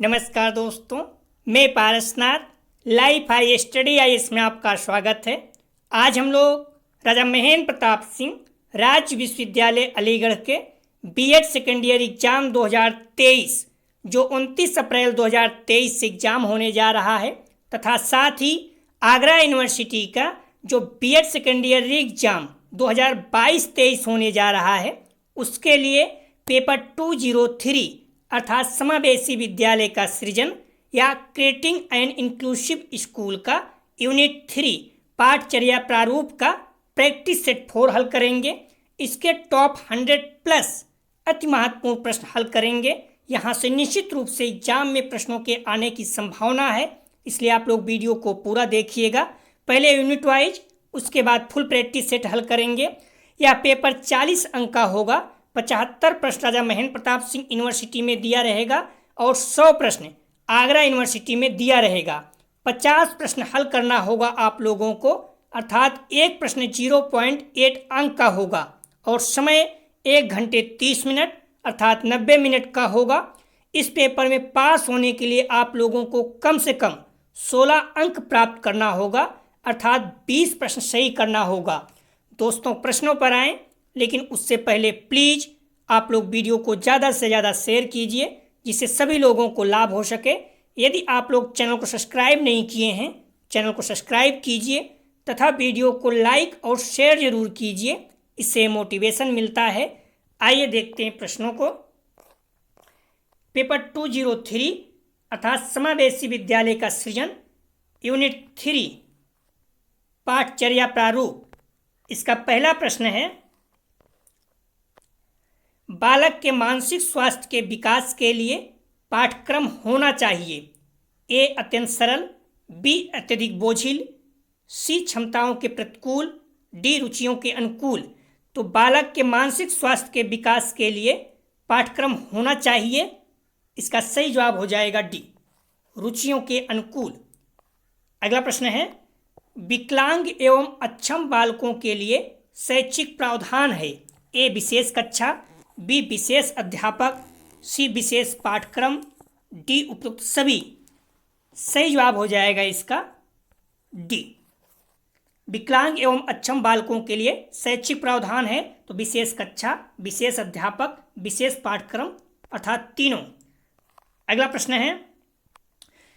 नमस्कार दोस्तों, मैं Parasnath life high study IAS में आपका स्वागत है। आज हम लोग राजा महेंद्र प्रताप सिंह राज्य विश्वविद्यालय अलीगढ़ के बीएड सेकेंड ईयर एग्जाम 2023 जो 29 अप्रैल 2023 से एग्जाम होने जा रहा है तथा साथ ही आगरा यूनिवर्सिटी का जो बीएड सेकेंड ईयर एग्जाम 2022-23 होने जा रहा है, उसके लिए पेपर 203 अर्थात समावेशी विद्यालय का सृजन या क्रिएटिंग एंड इंक्लूसिव स्कूल का यूनिट 3 पाठचर्या प्रारूप का प्रैक्टिस सेट 4 हल करेंगे। इसके टॉप 100 प्लस अति महत्वपूर्ण प्रश्न हल करेंगे। यहाँ से निश्चित रूप से एग्जाम में प्रश्नों के आने की संभावना है, इसलिए आप लोग वीडियो को पूरा देखिएगा। पहले यूनिट वाइज, उसके बाद फुल प्रैक्टिस सेट हल करेंगे। यह पेपर 40 अंक का होगा। 75 प्रश्न राजा महेंद्र प्रताप सिंह यूनिवर्सिटी में दिया रहेगा और 100 प्रश्न आगरा यूनिवर्सिटी में दिया रहेगा। 50 प्रश्न हल करना होगा आप लोगों को, अर्थात एक प्रश्न 0.8 अंक का होगा और समय 1 घंटे 30 मिनट अर्थात 90 मिनट का होगा। इस पेपर में पास होने के लिए आप लोगों को कम से कम 16 अंक प्राप्त करना होगा, अर्थात 20 प्रश्न सही करना होगा। दोस्तों, प्रश्नों पर आएँ, लेकिन उससे पहले प्लीज़ आप लोग वीडियो को ज़्यादा से ज़्यादा शेयर कीजिए जिससे सभी लोगों को लाभ हो सके। यदि आप लोग चैनल को सब्सक्राइब नहीं किए हैं, चैनल को सब्सक्राइब कीजिए तथा वीडियो को लाइक और शेयर जरूर कीजिए, इससे मोटिवेशन मिलता है। आइए देखते हैं प्रश्नों को। पेपर 203 अर्थात समावेशी विद्यालय का सृजन यूनिट 3 पाठचर्या प्रारूप। इसका पहला प्रश्न है, बालक के मानसिक स्वास्थ्य के विकास के लिए पाठ्यक्रम होना चाहिए। ए अत्यंत सरल, बी अत्यधिक बोझिल, सी क्षमताओं के प्रतिकूल, डी रुचियों के अनुकूल। तो बालक के मानसिक स्वास्थ्य के विकास के लिए पाठ्यक्रम होना चाहिए, इसका सही जवाब हो जाएगा डी, रुचियों के अनुकूल। अगला प्रश्न है, विकलांग एवं अक्षम बालकों के लिए शैक्षिक प्रावधान है। ए विशेष कक्षा, बी विशेष अध्यापक, सी विशेष पाठ्यक्रम, डी उपयुक्त सभी। सही जवाब हो जाएगा इसका डी, विकलांग एवं अक्षम बालकों के लिए शैक्षिक प्रावधान है तो विशेष कक्षा, विशेष अध्यापक, विशेष पाठ्यक्रम अर्थात तीनों। अगला प्रश्न है,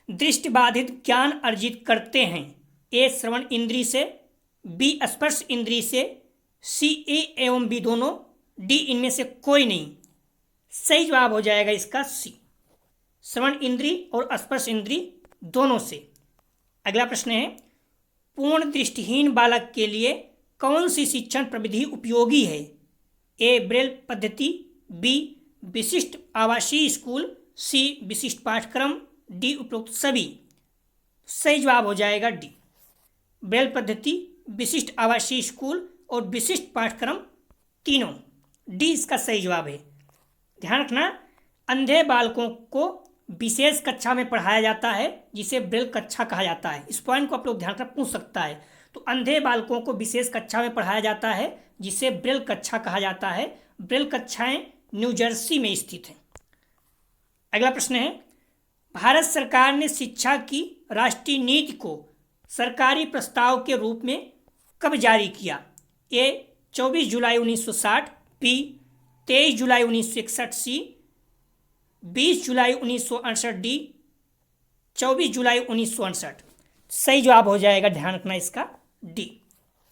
दृष्टिबाधित ज्ञान अर्जित करते हैं। ए श्रवण इंद्री से, बी स्पर्श इंद्री से, सी ए एवं बी दोनों, डी इनमें से कोई नहीं। सही जवाब हो जाएगा इसका सी, श्रवण इंद्री और स्पर्श इंद्री दोनों से। अगला प्रश्न है, पूर्ण दृष्टिहीन बालक के लिए कौन सी शिक्षण प्रविधि उपयोगी है। ए ब्रेल पद्धति, बी विशिष्ट आवासीय स्कूल, सी विशिष्ट पाठ्यक्रम, डी उपरोक्त सभी। सही जवाब हो जाएगा डी, ब्रेल पद्धति, विशिष्ट आवासीय स्कूल और विशिष्ट पाठ्यक्रम तीनों। डी इसका सही जवाब है। ध्यान रखना, अंधे बालकों को विशेष कक्षा में पढ़ाया जाता है जिसे ब्रेल कक्षा कहा जाता है। इस पॉइंट को आप लोग ध्यान रखना, पूछ सकता है। तो अंधे बालकों को विशेष कक्षा में पढ़ाया जाता है जिसे ब्रेल कक्षा कहा जाता है। ब्रेल कक्षाएं न्यू जर्सी में स्थित हैं। अगला प्रश्न है, भारत सरकार ने शिक्षा की राष्ट्रीय नीति को सरकारी प्रस्ताव के रूप में कब जारी किया। ए 24 जुलाई 1960, बी 23 जुलाई 1961, सी 20 जुलाई 1968, डी 24 जुलाई 1968। सही जवाब हो जाएगा, ध्यान रखना इसका डी,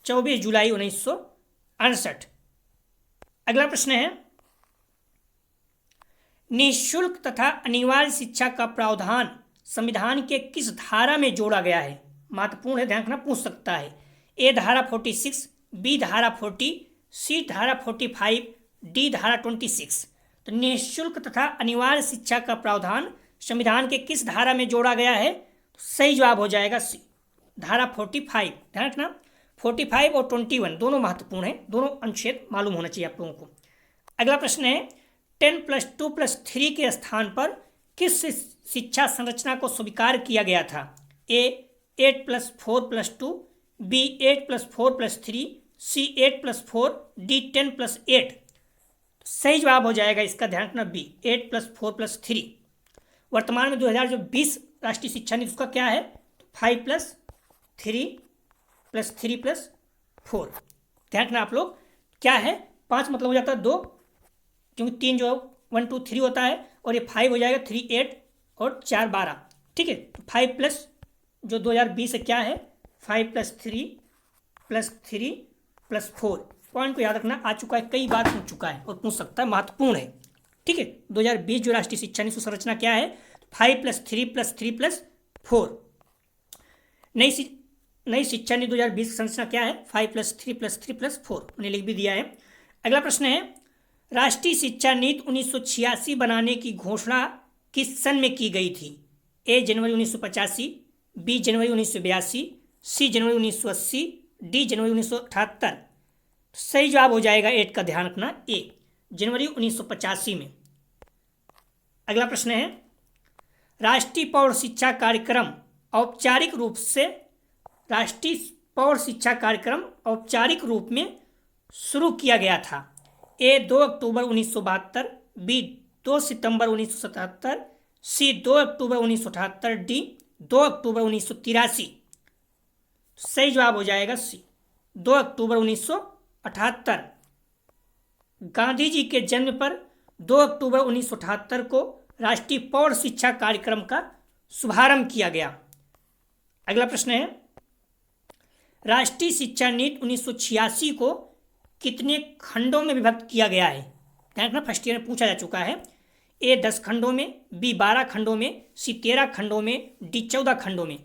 24 जुलाई 1968। अगला प्रश्न है, निःशुल्क तथा अनिवार्य शिक्षा का प्रावधान संविधान के किस धारा में जोड़ा गया है। महत्वपूर्ण है, ध्यान रखना, पूछ सकता है। ए धारा 46, बी धारा 40, सी धारा 45, डी धारा 26। तो निःशुल्क तथा अनिवार्य शिक्षा का प्रावधान संविधान के किस धारा में जोड़ा गया है। तो सही जवाब हो जाएगा सी, धारा 45। ध्यान रखना, 45 और 21 दोनों महत्वपूर्ण हैं, दोनों अनुच्छेद मालूम होना चाहिए आप लोगों को। अगला प्रश्न है, 10+2+3 के स्थान पर किस शिक्षा संरचना को स्वीकार किया गया था। ए 8+4+2, बी 8+4+3, सी 8+4, डी 10+8। सही जवाब हो जाएगा इसका, ध्यान रखना, बी 8+4+3। वर्तमान में 2020 राष्ट्रीय शिक्षा नीति उसका क्या है, 5+3+3+4। ध्यान रखना आप लोग, क्या है 5 मतलब हो जाता है 2, क्योंकि 3 जो 1 2 3 होता है, और ये 5 हो जाएगा 3 8 और 4 12। ठीक है, तो 5 प्लस जो 2020 है क्या है 5+3+3+4। पॉइंट को याद रखना, आ चुका है, कई बार पूछ चुका है और पूछ सकता है, महत्वपूर्ण है। ठीक है, 2020 जो राष्ट्रीय शिक्षा नीति संरचना क्या है, 5+3+3+4। नई शिक्षा नीति 2020 की संरचना क्या है, 5+3+3+4। उन्हें लिख भी दिया है। अगला प्रश्न है, राष्ट्रीय शिक्षा नीति 1986 बनाने की घोषणा किस सन में की गई थी? ए जनवरी 1985, बी जनवरी 1982, सी जनवरी 1980, डी जनवरी 1978। सही जवाब हो जाएगा 8 का, ध्यान रखना, ए जनवरी 1985 में। अगला प्रश्न है, राष्ट्रीय प्रौढ़ शिक्षा कार्यक्रम औपचारिक रूप में शुरू किया गया था। ए 2 अक्टूबर 1972, बी 2 सितंबर 1977, सी 2 अक्टूबर 1978, डी 2 अक्टूबर 1983। सही जवाब हो जाएगा सी 2 अक्टूबर 1978। गांधी जी के जन्म पर 2 अक्टूबर 1978 को राष्ट्रीय प्रौढ़ शिक्षा कार्यक्रम का शुभारंभ किया गया। अगला प्रश्न है, राष्ट्रीय शिक्षा नीति 1986 को कितने खंडों में विभक्त किया गया है? ध्यान रखना, फर्स्ट ईयर में पूछा जा चुका है। ए 10 खंडों में, बी 12 खंडों में, सी 13 खंडों में, डी 14 खंडों में।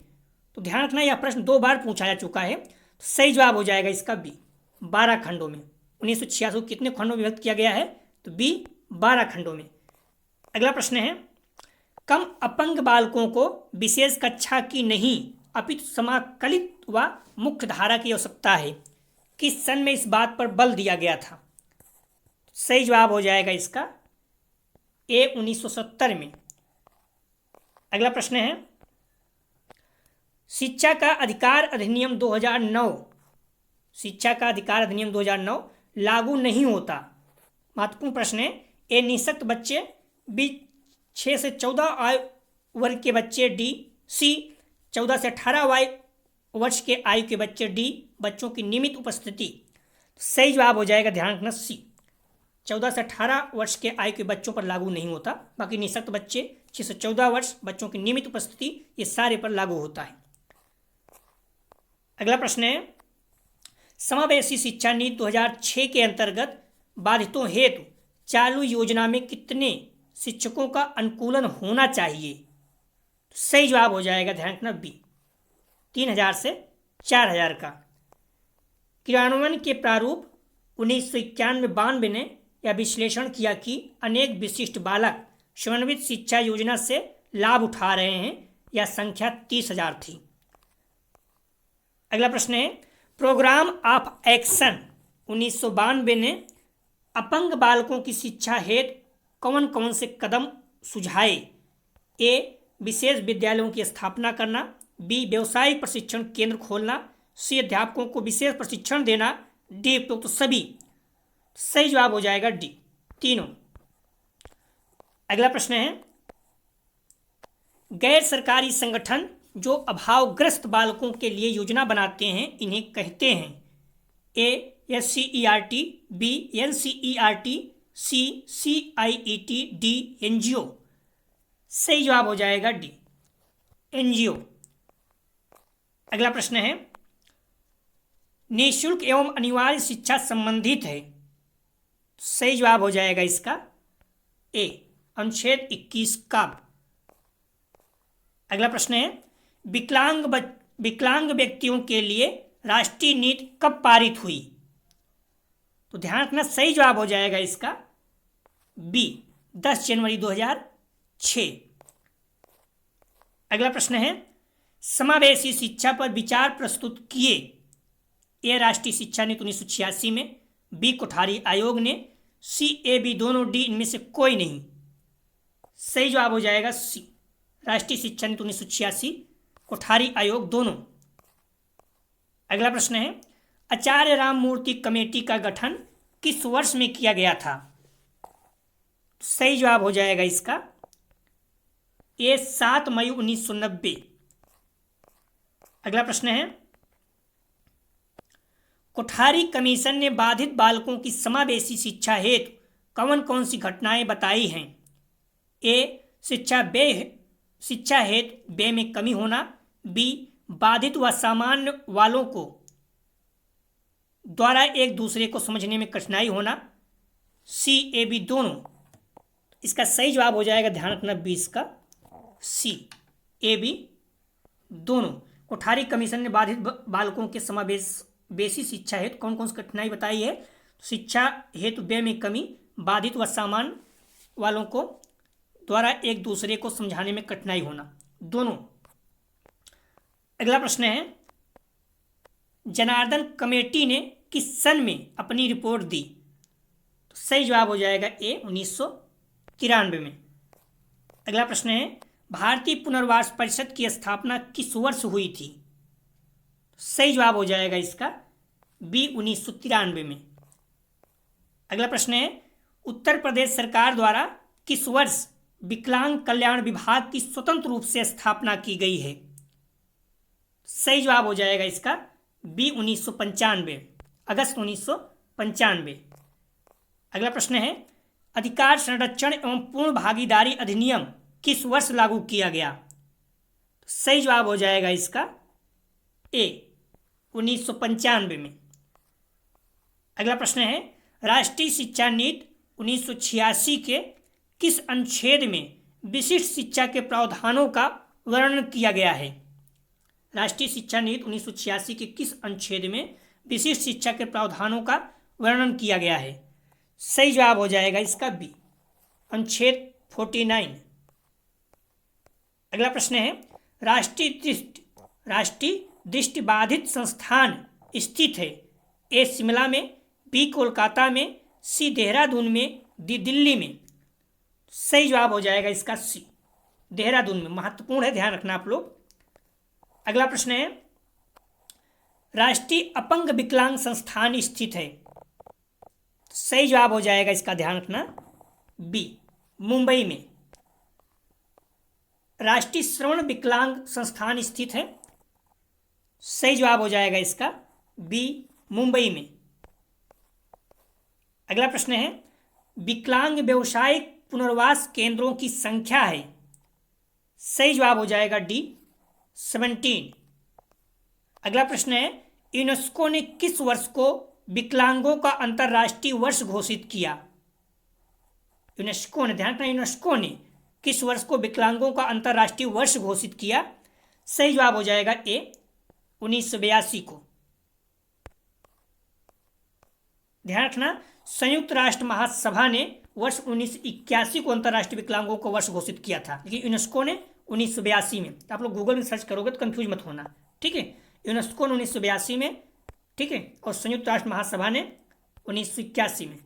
तो ध्यान रखना, यह प्रश्न 2 बार पूछा जा चुका है। तो सही जवाब हो जाएगा इसका बी 12 खंडों में। 1986 को कितने खंडों में विभक्त किया गया है? तो बी 12 खंडों में। अगला प्रश्न है, कम अपंग बालकों को विशेष कक्षा की नहीं अपितु समाकलित व मुख्य धारा की आवश्यकता है। किस सन में इस बात पर बल दिया गया था? सही जवाब हो जाएगा इसका ए 1970 में। अगला प्रश्न है, शिक्षा का अधिकार अधिनियम 2009 लागू नहीं होता। महत्वपूर्ण प्रश्न है। ए निःशक्त बच्चे, बी 6 से 14 आयु वर्ग के बच्चे, डी सी 14 से 18 वर्ष के आयु के बच्चे, डी बच्चों की नियमित उपस्थिति। सही जवाब हो जाएगा, ध्यान रखना, सी 14 से 18 वर्ष के आयु के बच्चों पर लागू नहीं होता। बाकी निःशक्त बच्चे 6 से 14 वर्ष, बच्चों की नियमित उपस्थिति, ये सारे पर लागू होता है। अगला प्रश्न है, समावेशी शिक्षा नीति 2006 के अंतर्गत बाधितों हेतु चालू योजना में कितने शिक्षकों का अनुकूलन होना चाहिए? सही जवाब हो जाएगा, ध्यान रखना, बी 3000 से 4000 का। क्रियान्वयन के प्रारूप 1991-92 ने यह विश्लेषण किया कि अनेक विशिष्ट बालक समन्वित शिक्षा योजना से लाभ उठा रहे हैं। यह संख्या 30,000 थी। अगला प्रश्न है, प्रोग्राम ऑफ एक्शन 1992 ने अपंग बालकों की शिक्षा हेतु कौन कौन से कदम सुझाए? ए विशेष विद्यालयों की स्थापना करना, बी व्यवसायिक प्रशिक्षण केंद्र खोलना, सी अध्यापकों को विशेष प्रशिक्षण देना, डी तो सभी। सही जवाब हो जाएगा डी, तीनों। अगला प्रश्न है, गैर सरकारी संगठन जो अभावग्रस्त बालकों के लिए योजना बनाते हैं इन्हें कहते हैं? ए SCERT, बी NCERT, सी CIET, डी NGO। सही जवाब हो जाएगा डी NGO। अगला प्रश्न है, निःशुल्क एवं अनिवार्य शिक्षा संबंधित है। सही जवाब हो जाएगा इसका ए अनुच्छेद 21 का। अगला प्रश्न है, विकलांग व्यक्तियों के लिए राष्ट्रीय नीति कब पारित हुई? तो ध्यान रखना, सही जवाब हो जाएगा इसका बी 10 जनवरी 2006। अगला प्रश्न है, समावेशी शिक्षा पर विचार प्रस्तुत किए? ए राष्ट्रीय शिक्षा नीति 1986 में, बी कोठारी आयोग ने, सी ए बी दोनों, डी इनमें से कोई नहीं। सही जवाब हो जाएगा सी राष्ट्रीय शिक्षा नीति 1986 कोठारी आयोग दोनों। अगला प्रश्न है, आचार्य राममूर्ति कमेटी का गठन किस वर्ष में किया गया था? सही जवाब हो जाएगा इसका ए 7 मई 1990। अगला प्रश्न है, कोठारी कमीशन ने बाधित बालकों की समावेशी शिक्षा हेतु कौन कौन सी घटनाएं बताई हैं? ए शिक्षा हेतु व्यय में कमी होना, बी बाधित व सामान्य वालों को द्वारा एक दूसरे को समझने में कठिनाई होना, सी ए बी दोनों। इसका सही जवाब हो जाएगा, ध्यान रखना 20 का सी ए बी दोनों। कोठारी कमीशन ने बाधित बालकों के समावेशी शिक्षा हेतु कौन कौन सी कठिनाई बताई है? शिक्षा हेतु व्यय में कमी, बाधित व सामान्य वालों को द्वारा एक दूसरे को समझाने में कठिनाई होना, दोनों। अगला प्रश्न है, जनार्दन कमेटी ने किस सन में अपनी रिपोर्ट दी? तो सही जवाब हो जाएगा ए 1993 में। अगला प्रश्न है, भारतीय पुनर्वास परिषद की स्थापना किस वर्ष हुई थी? सही जवाब हो जाएगा इसका बी 1993 में। अगला प्रश्न है, उत्तर प्रदेश सरकार द्वारा किस वर्ष विकलांग कल्याण विभाग की स्वतंत्र रूप से स्थापना की गई है? सही जवाब हो जाएगा इसका बी 1995, अगस्त 1995। अगला प्रश्न है, अधिकार संरक्षण एवं पूर्ण भागीदारी अधिनियम किस वर्ष लागू किया गया? सही जवाब हो जाएगा इसका ए 1995 में। अगला प्रश्न है, राष्ट्रीय शिक्षा नीति 1986 के किस अनुच्छेद में विशिष्ट शिक्षा के प्रावधानों का वर्णन किया गया है? राष्ट्रीय शिक्षा नीति 1986 के किस अनुच्छेद में विशिष्ट शिक्षा के प्रावधानों का वर्णन किया गया है? सही जवाब हो जाएगा इसका बी, अनुच्छेद 49। अगला प्रश्न है, राष्ट्रीय दृष्टिबाधित संस्थान स्थित है? ए शिमला में, बी कोलकाता में, सी देहरादून में, डी दिल्ली में। सही जवाब हो जाएगा इसका सी, देहरादून में। महत्वपूर्ण है, ध्यान रखना आप लोग। अगला प्रश्न है, राष्ट्रीय अपंग विकलांग संस्थान स्थित है? सही जवाब हो जाएगा इसका, ध्यान रखना बी, मुंबई में। राष्ट्रीय श्रवण विकलांग संस्थान स्थित है? सही जवाब हो जाएगा इसका बी, मुंबई में। अगला प्रश्न है, विकलांग व्यवसायिक पुनर्वास केंद्रों की संख्या है? सही जवाब हो जाएगा डी, 17। अगला प्रश्न है, यूनेस्को ने किस वर्ष को विकलांगों का अंतर्राष्ट्रीय वर्ष घोषित किया? यूनेस्को ने, ध्यान रखना, यूनेस्को ने किस वर्ष को विकलांगों का अंतर्राष्ट्रीय वर्ष घोषित किया? सही जवाब हो जाएगा ए 1982 को। ध्यान रखना, संयुक्त राष्ट्र महासभा ने वर्ष 1981 को अंतर्राष्ट्रीय विकलांगों को वर्ष घोषित किया था, लेकिन यूनेस्को ने 1982 में। तो आप लोग गूगल में सर्च करोगे तो कंफ्यूज मत होना, ठीक है। यूनेस्को ने 1982 में, ठीक है, और संयुक्त राष्ट्र महासभा ने 1981 में।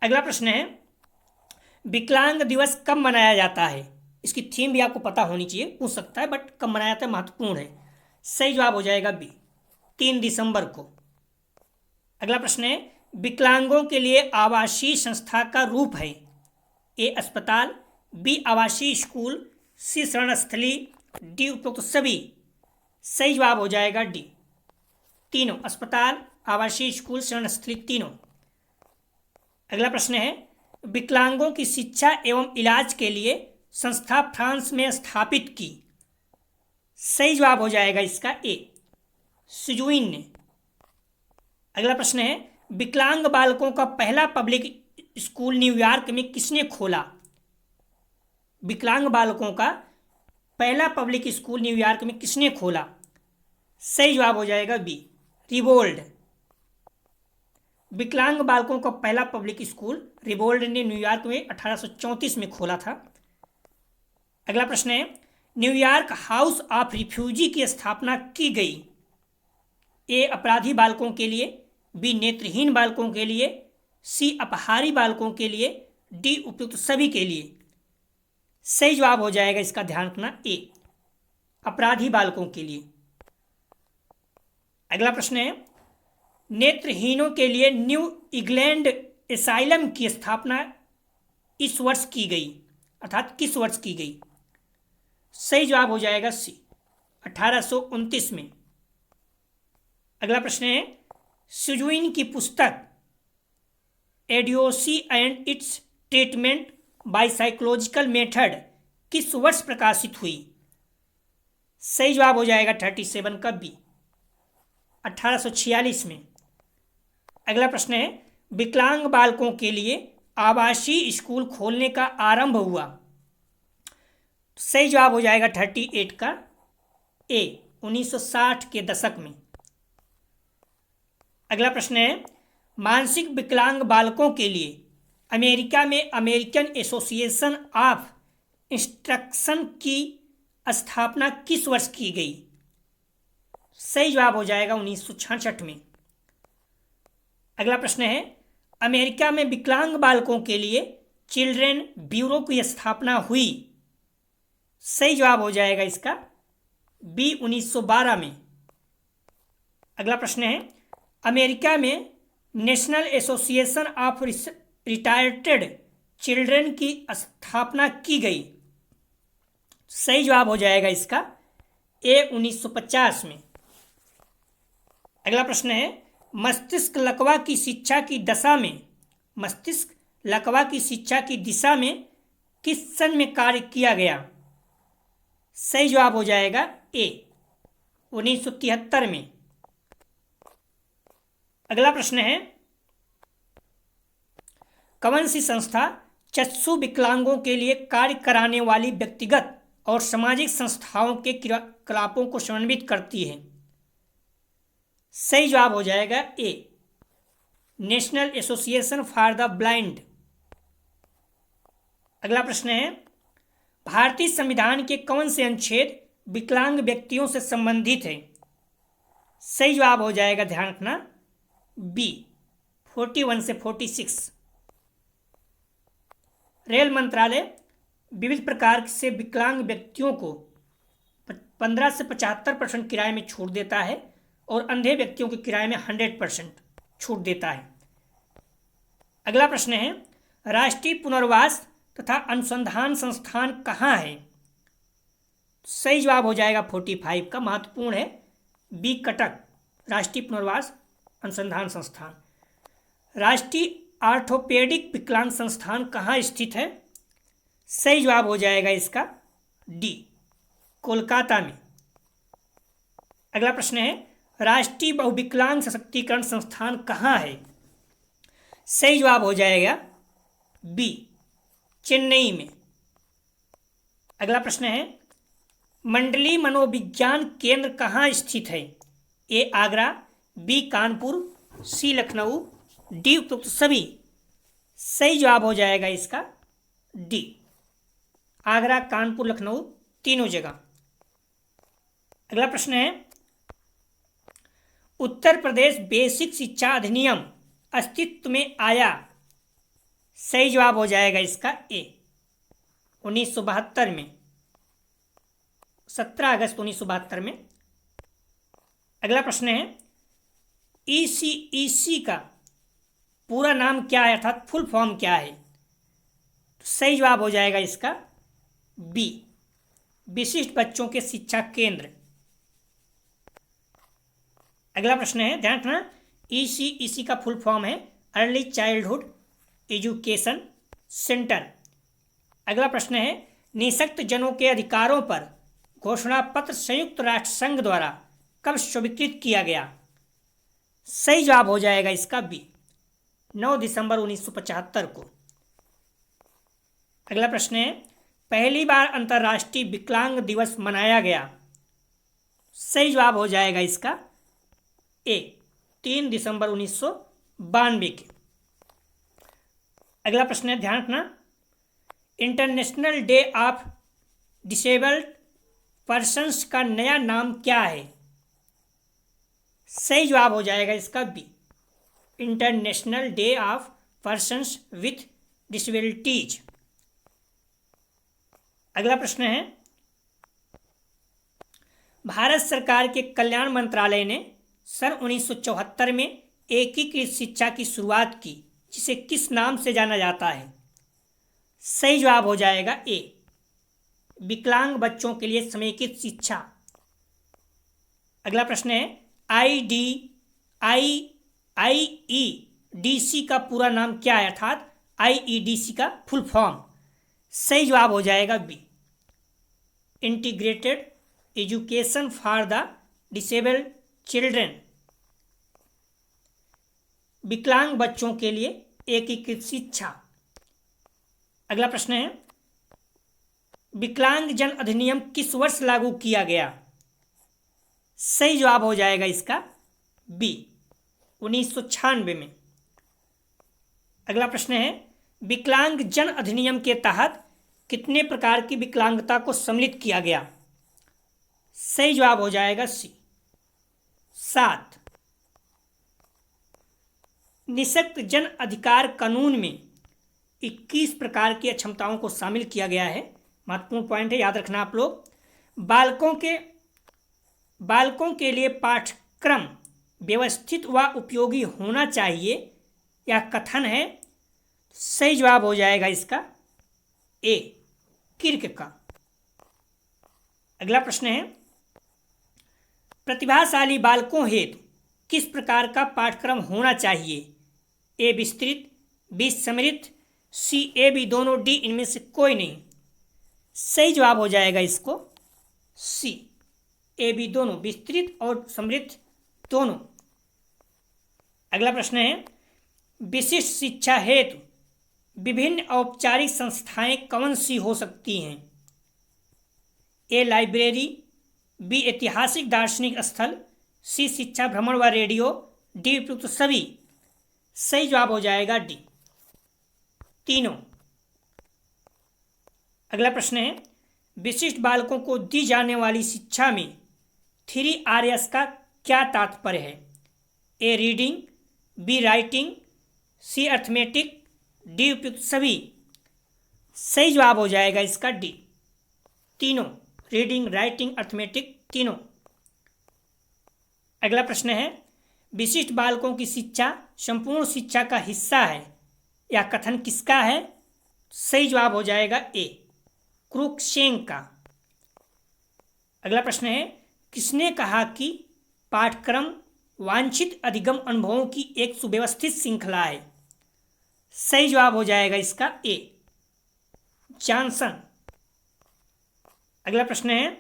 अगला प्रश्न है, विकलांग दिवस कब मनाया जाता है? इसकी थीम भी आपको पता होनी चाहिए, पूछ सकता है, बट कब मनाया जाता है महत्वपूर्ण है। सही जवाब हो जाएगा बी, 3 दिसंबर को। अगला प्रश्न है, विकलांगों के लिए आवासीय संस्था का रूप है? ए अस्पताल, बी आवासीय स्कूल, सी शरण स्थली, डी उपरोक्त सभी। सही जवाब हो जाएगा डी, तीनों, अस्पताल, आवासीय स्कूल, शरण स्थली, तीनों। अगला प्रश्न है, विकलांगों की शिक्षा एवं इलाज के लिए संस्था फ्रांस में स्थापित की? सही जवाब हो जाएगा इसका ए, सिजुइन ने। अगला प्रश्न है, विकलांग बालकों का पहला पब्लिक स्कूल न्यूयॉर्क में किसने खोला? विकलांग बालकों का पहला पब्लिक स्कूल न्यूयॉर्क में किसने खोला? सही जवाब हो जाएगा बी, रिवोल्ड। विकलांग बालकों का पहला पब्लिक स्कूल रिवोल्ड ने न्यूयॉर्क में 1834 में खोला था। अगला प्रश्न है, न्यूयॉर्क हाउस ऑफ रिफ्यूजी की स्थापना की गई? ए अपराधी बालकों के लिए, बी नेत्रहीन बालकों के लिए, सी अपहारी बालकों के लिए, डी उपयुक्त सभी के लिए। सही जवाब हो जाएगा इसका, ध्यान रखना, ए अपराधी बालकों के लिए। अगला प्रश्न है, नेत्रहीनों के लिए न्यू इंग्लैंड एसाइलम की स्थापना इस वर्ष की गई, अर्थात किस वर्ष की गई? सही जवाब हो जाएगा सी, 1829 में। अगला प्रश्न है, सुजुइन की पुस्तक idiocy and its treatment by psychological method किस वर्ष प्रकाशित हुई? सही जवाब हो जाएगा 37 का बी, 1846 में। अगला प्रश्न है, विकलांग बालकों के लिए आवासीय स्कूल खोलने का आरंभ हुआ? सही जवाब हो जाएगा 38 का ए, 1960 के दशक में। अगला प्रश्न है, मानसिक विकलांग बालकों के लिए अमेरिका में अमेरिकन एसोसिएशन ऑफ इंस्ट्रक्शन की स्थापना किस वर्ष की गई? सही जवाब हो जाएगा 1966 में। अगला प्रश्न है, अमेरिका में विकलांग बालकों के लिए चिल्ड्रेन ब्यूरो की स्थापना हुई? सही जवाब हो जाएगा इसका बी, 1912 में। अगला प्रश्न है, अमेरिका में national association of retired children की स्थापना की गई? सही जवाब हो जाएगा इसका ए, 1950 में। अगला प्रश्न है, मस्तिष्क लकवा की शिक्षा की दशा में मस्तिष्क लकवा की शिक्षा की दिशा में किस सन में कार्य किया गया? सही जवाब हो जाएगा ए, 1973 में। अगला प्रश्न है, कौन सी संस्था चक्षु विकलांगों के लिए कार्य कराने वाली व्यक्तिगत और सामाजिक संस्थाओं के क्रियाकलापों को समन्वित करती है? सही जवाब हो जाएगा A, national association for the blind. अगला प्रश्न है, भारतीय संविधान के कौन से अनुच्छेद विकलांग व्यक्तियों से संबंधित है? सही जवाब हो जाएगा, ध्यान रखना, बी, 41 से 46। रेल मंत्रालय विविध प्रकार से विकलांग व्यक्तियों को 15 से 75% किराए में छूट देता है और अंधे व्यक्तियों के किराए में 100% छूट देता है। अगला प्रश्न है, राष्ट्रीय पुनर्वास तथा अनुसंधान संस्थान कहाँ है? सही जवाब हो जाएगा 45 का, महत्वपूर्ण है, बी, कटक, राष्ट्रीय पुनर्वास अनुसंधान संस्थान। राष्ट्रीय ऑर्थोपेडिक विकलांग संस्थान कहाँ स्थित है? सही जवाब हो जाएगा इसका डी, कोलकाता में। अगला प्रश्न है, राष्ट्रीय बहुविकलांग सशक्तिकरण संस्थान कहाँ है? सही जवाब हो जाएगा बी, चेन्नई में। अगला प्रश्न है, मंडली मनोविज्ञान केंद्र कहाँ स्थित है? ए, आगरा, बी, कानपुर, सी, लखनऊ, डी, उपरोक्त सभी। सही जवाब हो जाएगा इसका डी, आगरा, कानपुर, लखनऊ, तीनों जगह। अगला प्रश्न है, उत्तर प्रदेश बेसिक शिक्षा अधिनियम अस्तित्व में आया? सही जवाब हो जाएगा इसका ए, 1972 में, 17 अगस्त 1972 में। अगला प्रश्न है, ईसीईसी का पूरा नाम क्या है, अर्थात फुल फॉर्म क्या है? तो सही जवाब हो जाएगा इसका बी, विशिष्ट बच्चों के शिक्षा केंद्र। अगला प्रश्न है, ध्यान रखना, ईसीईसी का फुल फॉर्म है अर्ली चाइल्डहुड एजुकेशन सेंटर। अगला प्रश्न है, निःशक्त जनों के अधिकारों पर घोषणा पत्र संयुक्त राष्ट्र संघ द्वारा कब स्वीकृत किया गया? सही जवाब हो जाएगा इसका बी, 9 दिसंबर 1975 को। अगला प्रश्न है, पहली बार अंतर्राष्ट्रीय विकलांग दिवस मनाया गया? सही जवाब हो जाएगा इसका ए, 3 दिसंबर 1992 के। अगला प्रश्न है, ध्यान रखना, international day of disabled persons का नया नाम क्या है? सही जवाब हो जाएगा इसका B, international day of persons with disabilities. अगला प्रश्न है, भारत सरकार के कल्याण मंत्रालय ने सन 1974 में एकीकृत शिक्षा की शुरुआत की, जिसे किस नाम से जाना जाता है? सही जवाब हो जाएगा ए, विकलांग बच्चों के लिए समेकित शिक्षा। अगला प्रश्न है आईईडीसी का पूरा नाम क्या है, अर्थात आईईडीसी का फुल फॉर्म। सही जवाब हो जाएगा B, integrated education for the disabled children. विकलांग बच्चों के लिए एकीकृत शिक्षा। अगला प्रश्न है विकलांगजन अधिनियम किस वर्ष लागू किया गया। सही जवाब हो जाएगा इसका बी, 1996 में। अगला प्रश्न है विकलांगजन अधिनियम के तहत कितने प्रकार की विकलांगता को सम्मिलित किया गया। सही जवाब हो जाएगा सी, 7। निःशक्त जन अधिकार कानून में 21 प्रकार की अक्षमताओं को शामिल किया गया है। महत्वपूर्ण पॉइंट है, याद रखना आप लोग। बालकों के लिए पाठ्यक्रम व्यवस्थित व उपयोगी होना चाहिए, यह कथन है। सही जवाब हो जाएगा इसका ए, किर्क का। अगला प्रश्न है प्रतिभाशाली बालकों हेतु किस प्रकार का पाठ्यक्रम होना चाहिए। ए विस्तृत, बी समृद्ध, सी ए बी दोनों, डी इनमें से कोई नहीं। सही जवाब हो जाएगा इसको सी, ए बी दोनों, विस्तृत और समृद्ध दोनों। अगला प्रश्न है विशिष्ट शिक्षा हेतु विभिन्न औपचारिक संस्थाएं कौन सी हो सकती हैं। ए लाइब्रेरी, बी ऐतिहासिक दार्शनिक स्थल, सी शिक्षा भ्रमण व रेडियो, डी उपयुक्त सभी। सही जवाब हो जाएगा डी, तीनों। अगला प्रश्न है विशिष्ट बालकों को दी जाने वाली शिक्षा में 3 Rs का क्या तात्पर्य है। A reading, B writing, C arithmetic, D उपयुक्त सभी। सही जवाब हो जाएगा इसका डी, तीनों, रीडिंग, राइटिंग, अर्थमेटिक, तीनों। अगला प्रश्न है विशिष्ट बालकों की शिक्षा संपूर्ण शिक्षा का हिस्सा है, यह कथन किसका है। सही जवाब हो जाएगा ए, क्रुइक्सेंक का। अगला प्रश्न है किसने कहा कि पाठ्यक्रम वांछित अधिगम अनुभवों की एक सुव्यवस्थित श्रृंखला है। सही जवाब हो जाएगा इसका ए, जॉनसन। अगला प्रश्न है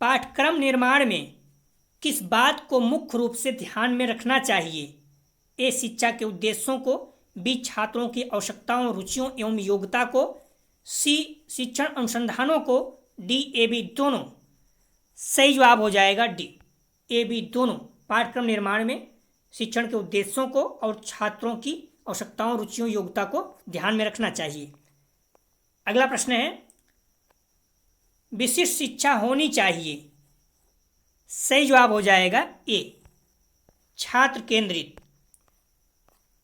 पाठ्यक्रम निर्माण में किस बात को मुख्य रूप से ध्यान में रखना चाहिए। ए शिक्षा के उद्देश्यों को, बी छात्रों की आवश्यकताओं, रुचियों एवं योग्यता को, सी शिक्षण अनुसंधानों को, डी ए बी दोनों। सही जवाब हो जाएगा डी, ए बी दोनों। पाठ्यक्रम निर्माण में शिक्षण के उद्देश्यों को और छात्रों की आवश्यकताओं, रुचियों, योग्यता को ध्यान में रखना चाहिए। अगला प्रश्न है विशिष्ट शिक्षा होनी चाहिए। सही जवाब हो जाएगा ए, छात्र केंद्रित।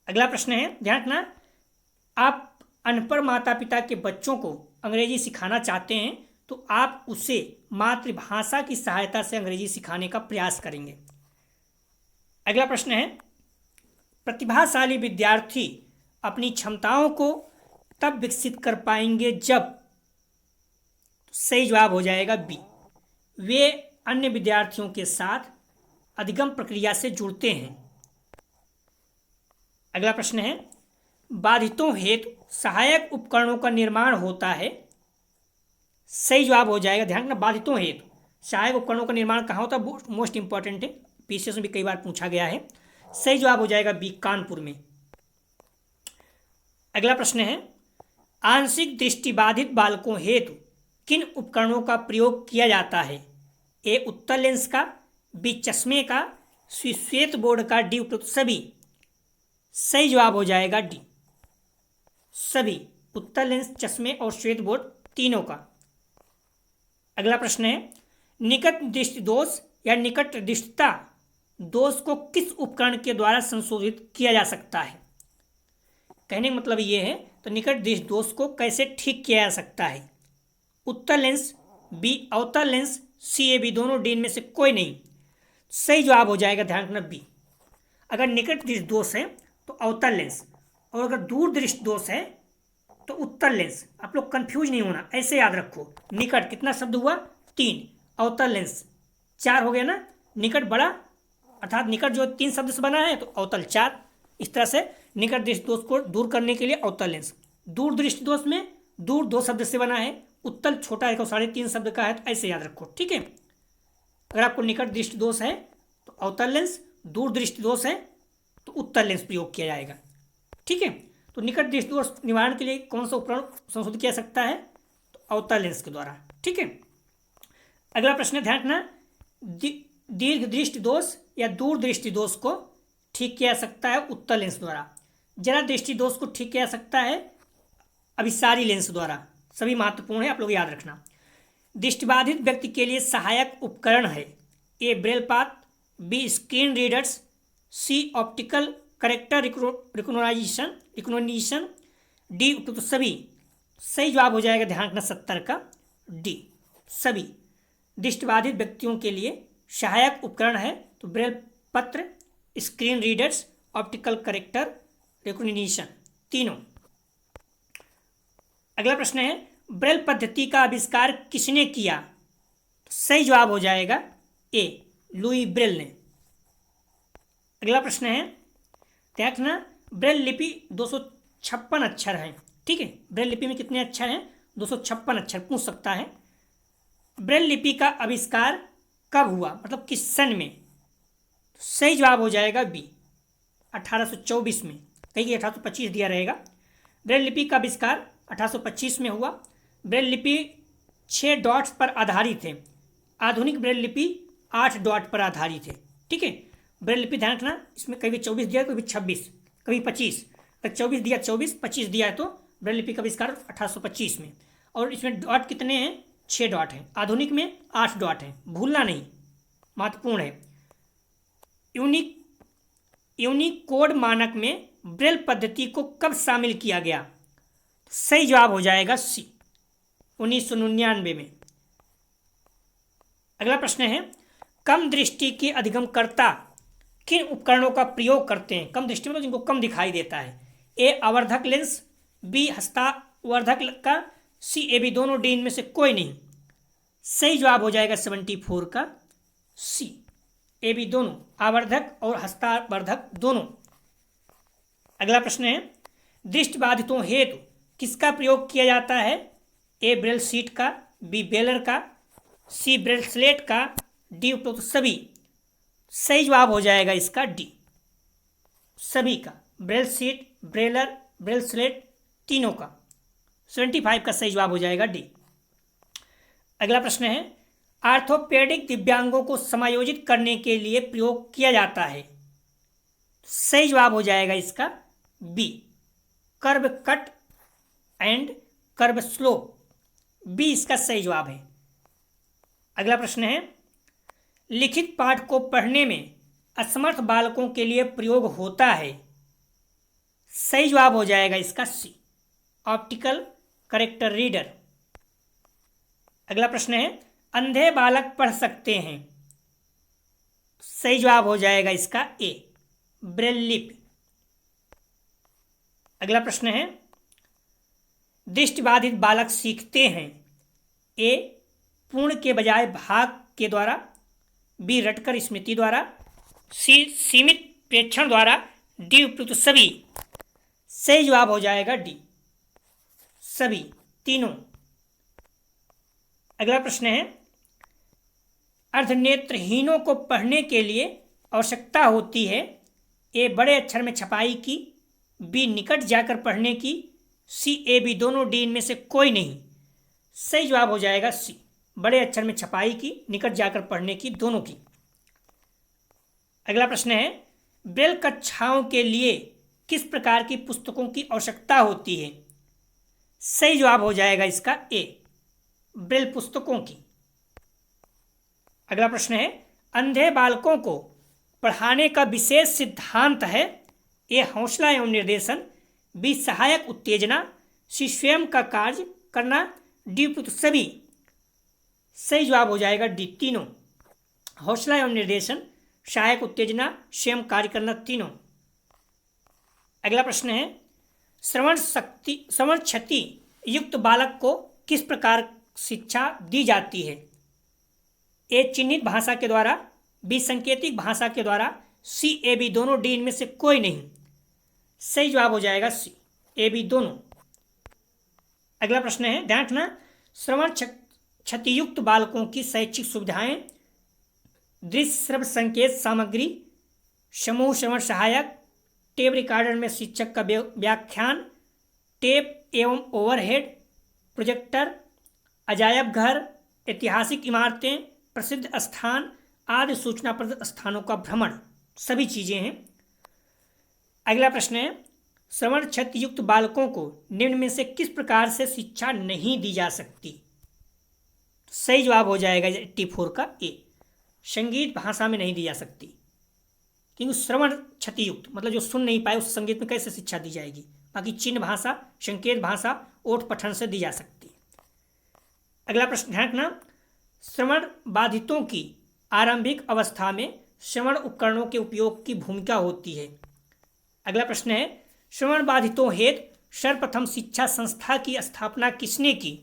अगला प्रश्न है ध्यान रखना, आप अनपढ़ माता पिता के बच्चों को अंग्रेजी सिखाना चाहते हैं तो आप उसे मातृभाषा की सहायता से अंग्रेजी सिखाने का प्रयास करेंगे। अगला प्रश्न है प्रतिभाशाली विद्यार्थी अपनी क्षमताओं को तब विकसित कर पाएंगे जब। सही जवाब हो जाएगा बी, वे अन्य विद्यार्थियों के साथ अधिगम प्रक्रिया से जुड़ते हैं। अगला प्रश्न है बाधितों हेतु सहायक उपकरणों का निर्माण होता है। सही जवाब हो जाएगा, ध्यान रखना, बाधितों हेतु सहायक उपकरणों का निर्माण कहाँ होता है, मोस्ट इंपॉर्टेंट है, पीसीएस में भी कई बार पूछा गया है। सही जवाब हो जाएगा बी, कानपुर में। अगला प्रश्न है आंशिक दृष्टिबाधित बालकों हेतु किन उपकरणों का प्रयोग किया जाता है। ए उत्तल लेंस का, बी चश्मे का, सी श्वेत बोर्ड का, डी उपयुक्त सभी। सही जवाब हो जाएगा डी, सभी, उत्तल लेंस, चश्मे और श्वेत बोर्ड तीनों का। अगला प्रश्न है निकट दृष्टि दोष या निकट दृष्टिता दोष को किस उपकरण के द्वारा संशोधित किया जा सकता है। कहने का मतलब ये है तो निकट दृष्टि दोष को कैसे ठीक किया जा सकता है। उत्तल लेंस, बी अवतल लेंस, सी ए बी दोनों, डी में से कोई नहीं। सही जवाब हो जाएगा, ध्यान रखना, बी। अगर निकट दृष्टि दोष है तो अवतल लेंस, और अगर दूर दृष्टि दोष है तो उत्तर लेंस। आप लोग कंफ्यूज नहीं होना, ऐसे याद रखो। निकट कितना शब्द हुआ? 3। अवतल लेंस 4 हो गया ना। निकट बड़ा, अर्थात निकट जो 3 शब्द से बना है तो अवतल 4। इस तरह से निकट दृष्टि दोष को दूर करने के लिए अवतल लेंस। दूर दृष्टि दोष में दूर 2 शब्द से बना है, उत्तल छोटा है, 3.5 शब्द का है, तो ऐसे याद रखो, ठीक है। अगर आपको निकट दृष्टि दोष है तो अवतल लेंस, दूर दृष्टि दोष है तो उत्तल लेंस प्रयोग किया जाएगा, ठीक है। तो निकट दृष्टि दोष निवारण के लिए कौन सा उपकरण संशोधित किया सकता है? तो अवतल लेंस के द्वारा, ठीक है। अगला प्रश्न ध्यान रखना, दीर्घ दृष्टि दोष या दूर दृष्टि दोष को ठीक किया सकता है उत्तल लेंस द्वारा। जरा दृष्टि दोष को ठीक किया सकता है अभिसारी लेंस द्वारा। सभी महत्वपूर्ण है, आप लोग याद रखना। दृष्टिबाधित व्यक्ति के लिए सहायक उपकरण है A Braille path, B screen readers, C optical character recognition, D तो सभी। सही जवाब हो जाएगा, ध्यान रखना 70 का डी, सभी। दृष्टिबाधित व्यक्तियों के लिए सहायक उपकरण है तो ब्रेल पत्र, screen readers, optical character recognition, तीनों। अगला प्रश्न है, ब्रेल पद्धति का आविष्कार किसने किया? सही जवाब हो जाएगा ए, लुई ब्रेल ने। अगला प्रश्न है, ध्यान रखना, ब्रेल लिपि 256 अक्षर है, ठीक है। ब्रेल लिपि में कितने अक्षर हैं? 256 अक्षर पूछ सकता है। ब्रेल लिपि का आविष्कार कब हुआ, मतलब किस सन में? सही जवाब हो जाएगा बी, 1824 में। कहीं 1825 दिया रहेगा। ब्रेल लिपि का आविष्कार 1825 में हुआ। ब्रेल लिपि 6 डॉट्स पर आधारित है, आधुनिक ब्रेल लिपि 8 डॉट पर आधारित है, ठीक है। ब्रेल लिपि ध्यान रखना, इसमें कभी 24 दिया, कभी 26, कभी 25। अगर 24 दिया 24, 25 दिया है तो ब्रेल लिपि का आविष्कार 1825 में। और इसमें डॉट कितने हैं? 6 डॉट हैं। आधुनिक में 8 डॉट हैं, भूलना नहीं, महत्वपूर्ण है। यूनिकोड मानक में ब्रेल पद्धति को कब शामिल किया गया? सही जवाब हो जाएगा सी, 1999 में। अगला प्रश्न है, कम दृष्टि के अधिगमकर्ता किन उपकरणों का प्रयोग करते हैं? कम दृष्टि में तो जिनको कम दिखाई देता है। ए आवर्धक लेंस, बी हस्तावर्धक का, सी ए बी दोनों, डी इनमें से कोई नहीं। सही जवाब हो जाएगा 74 का सी, ए बी दोनों, आवर्धक और हस्तावर्धक दोनों। अगला प्रश्न है, दृष्टिबाधितों हेतु किसका प्रयोग किया जाता है? ए ब्रेल शीट का, बी बेलर का, सी ब्रेल स्लेट का, डी उपरोक्त सभी। सही जवाब हो जाएगा इसका डी, सभी का। Braille sheet, broiler, Braille slate, तीनों का। 75 का सही जवाब हो जाएगा डी। अगला प्रश्न है, आर्थोपेडिक दिव्यांगों को समायोजित करने के लिए प्रयोग किया जाता है। सही जवाब हो जाएगा इसका B, curve cut and curve slope, B इसका सही जवाब है। अगला प्रश्न है, लिखित पाठ को पढ़ने में असमर्थ बालकों के लिए प्रयोग होता है। सही जवाब हो जाएगा इसका सी, ऑप्टिकल करेक्टर रीडर। अगला प्रश्न है, अंधे बालक पढ़ सकते हैं। सही जवाब हो जाएगा इसका ए, ब्रेल लिपि। अगला प्रश्न है, दृष्टिबाधित बालक सीखते हैं। ए पूर्ण के बजाय भाग के द्वारा, बी रटकर स्मृति द्वारा, सी सीमित प्रेक्षण द्वारा, डी उपयुक्त सभी। सही जवाब हो जाएगा डी, सभी, तीनों। अगला प्रश्न है, अर्धनेत्रहीनों को पढ़ने के लिए आवश्यकता होती है। ए बड़े अक्षर में छपाई की, बी निकट जाकर पढ़ने की, सी ए बी दोनों, डी इनमें से कोई नहीं। सही जवाब हो जाएगा सी, बड़े अक्षर में छपाई की, निकट जाकर पढ़ने की, दोनों की। अगला प्रश्न है, ब्रेल कक्षाओं के लिए किस प्रकार की पुस्तकों की आवश्यकता होती है? सही जवाब हो जाएगा इसका ए, ब्रेल पुस्तकों की। अगला प्रश्न है, अंधे बालकों को पढ़ाने का विशेष सिद्धांत है। ए हौसला एवं निर्देशन, बी सहायक उत्तेजना, सी स्वयं का कार्य करना, डी उपयुक्त सभी। सही जवाब हो जाएगा डी, तीनों। हौसला एवं निर्देशन, सहायक उत्तेजना, स्वयं कार्य करना, तीनों। अगला प्रश्न है, श्रवण क्षति युक्त बालक को किस प्रकार शिक्षा दी जाती है? ए चिन्हित भाषा के द्वारा, बी संकेतिक भाषा के द्वारा, सी ए बी दोनों, डी इनमें से कोई नहीं। सही जवाब हो जाएगा सी ए बी दोनों। अगला प्रश्न है, ध्यान रखना, श्रवण क्षतियुक्त बालकों की शैक्षिक सुविधाएं दृश्य श्रव्य संकेत सामग्री, समूह श्रवण सहायक, टेप रिकॉर्डर में शिक्षक का व्याख्यान, टेप एवं ओवरहेड प्रोजेक्टर, अजायब घर, ऐतिहासिक इमारतें, प्रसिद्ध स्थान आदि सूचनाप्रद स्थानों का भ्रमण, सभी चीजें हैं। अगला प्रश्न है, श्रवण क्षति युक्त बालकों को निम्न में से किस प्रकार से शिक्षा नहीं दी जा सकती? सही जवाब हो जाएगा 84 का ए, संगीत भाषा में नहीं दी जा सकती, क्योंकि श्रवण क्षति युक्त मतलब जो सुन नहीं पाए उस संगीत में कैसे शिक्षा दी जाएगी। बाकी चिन्ह भाषा, संकेत भाषा, ओठ पठन से दी जा सकती है। अगला प्रश्न ध्यान रखना, श्रवण बाधितों की आरंभिक अवस्था में श्रवण उपकरणों के उपयोग की भूमिका होती है। अगला प्रश्न है, श्रवण बाधितों हेतु सर्वप्रथम शिक्षा संस्था की स्थापना किसने की?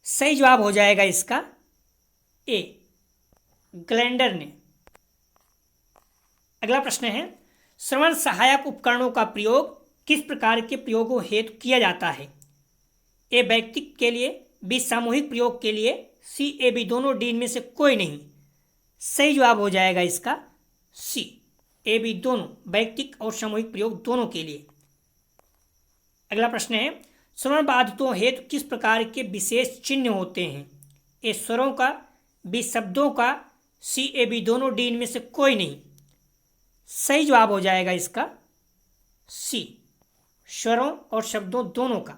सही जवाब हो जाएगा इसका ए, ग्लैंडर ने। अगला प्रश्न है, श्रवण सहायक उपकरणों का प्रयोग किस प्रकार के प्रयोगों हेतु किया जाता है? ए व्यक्तिगत के लिए, बी सामूहिक प्रयोग के लिए, सी ए बी दोनों, डी इनमें से कोई नहीं। सही जवाब हो जाएगा इसका सी ए बी दोनों, व्यक्तिगत और सामूहिक प्रयोग दोनों के लिए। अगला प्रश्न है, श्रवण बाधितों हेतु किस प्रकार के विशेष चिन्ह होते हैं? ए स्वरों का, बी शब्दों का, सी ए बी दोनों, डी इनमें से कोई नहीं। सही जवाब हो जाएगा इसका सी, स्वरों और शब्दों दोनों का।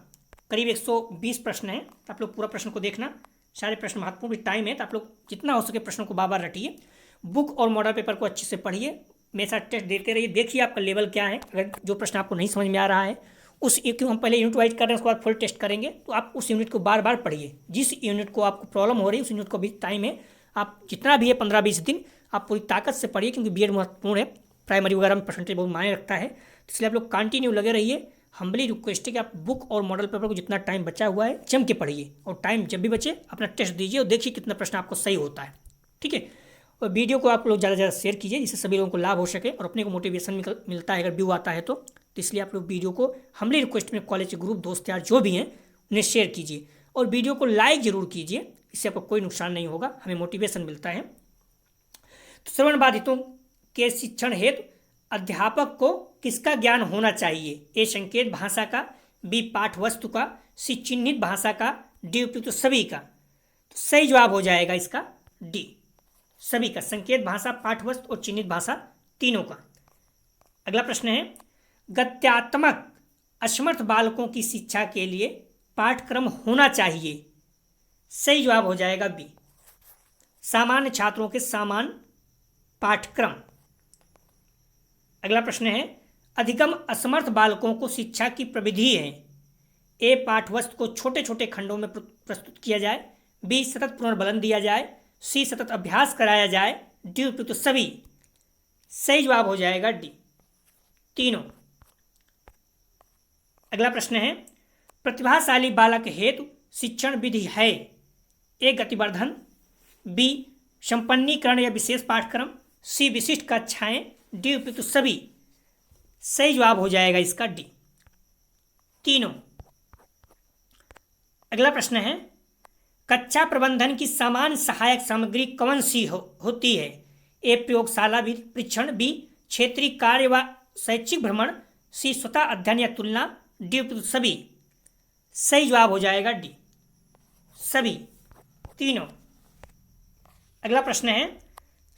करीब 120 प्रश्न है, तो आप लोग पूरा प्रश्न को देखना, सारे प्रश्न महत्वपूर्ण, टाइम है तो आप लोग जितना हो सके प्रश्नों को बार बार रटिए, बुक और मॉडल पेपर को अच्छे से पढ़िए, मेरे साथ टेस्ट देते रहिए, देखिए आपका लेवल क्या है। अगर जो प्रश्न आपको नहीं समझ में आ रहा है उस क्यों हम पहले यूनिट वाइज कर रहे हैं, उसके बाद फुल टेस्ट करेंगे, तो आप उस यूनिट को बार बार पढ़िए। जिस यूनिट को आपको प्रॉब्लम हो रही है उस यूनिट को भी टाइम है, आप जितना भी है 15-20 दिन आप पूरी ताकत से पढ़िए, क्योंकि बीएड महत्वपूर्ण है, प्राइमरी वगैरह में परसेंटेज बहुत मायने रखता है, इसलिए आप लोग कंटिन्यू लगे रहिए। हम्बली रिक्वेस्ट है कि आप बुक और मॉडल पेपर को जितना टाइम बचा हुआ है जम के पढ़िए, और टाइम जब भी बचे अपना टेस्ट दीजिए और देखिए कितना प्रश्न आपको सही होता है। ठीक है, और वीडियो को आप लोग ज़्यादा से ज़्यादा शेयर कीजिए, जिससे सभी लोगों को लाभ हो सके और अपने को मोटिवेशन मिलता है अगर व्यू आता है तो इसलिए आप लोग वीडियो को हम्बली रिक्वेस्ट में कॉलेज के ग्रुप दोस्त यार जो भी हैं उन्हें शेयर कीजिए, और वीडियो को लाइक जरूर कीजिए, इससे आपको कोई नुकसान नहीं होगा, हमें मोटिवेशन मिलता है। तो श्रवण बाधितों के शिक्षण हेतु अध्यापक को किसका ज्ञान होना चाहिए? ए संकेत भाषा का, बी पाठ वस्तु का, सी चिन्हित भाषा का, डी उपयुक्त सभी का। तो सही जवाब हो जाएगा इसका डी, सभी का, संकेत भाषा, पाठ वस्तु और चिन्हित भाषा तीनों का। अगला प्रश्न है, गत्यात्मक असमर्थ बालकों की शिक्षा के लिए पाठ्यक्रम होना चाहिए। सही जवाब हो जाएगा बी, सामान्य छात्रों के समान पाठ्यक्रम। अगला प्रश्न है, अधिगम असमर्थ बालकों को शिक्षा की प्रविधि है। ए पाठ्यवस्तु को छोटे छोटे खंडों में प्रस्तुत किया जाए, बी सतत पुनर्बलन दिया जाए, सी सतत अभ्यास कराया जाए, डी उपयुक्त सभी। सही जवाब हो जाएगा डी, तीनों। अगला प्रश्न है, प्रतिभाशाली बालक हेतु शिक्षण विधि है। ए गतिवर्धन, बी संपन्नीकरण या विशेष पाठ्यक्रम, सी विशिष्ट कक्षाएं, डी उपयुक्त सभी। सही जवाब हो जाएगा इसका डी, तीनों। अगला प्रश्न है, कक्षा प्रबंधन की सामान्य सहायक सामग्री कौन सी होती है? ए प्रयोगशाला परीक्षण, बी क्षेत्रीय कार्य व शैक्षिक भ्रमण, सी स्वतः अध्ययन या तुलना, डी उपयुक्त सभी। सही जवाब हो जाएगा डी, सभी, तीनों। अगला प्रश्न है,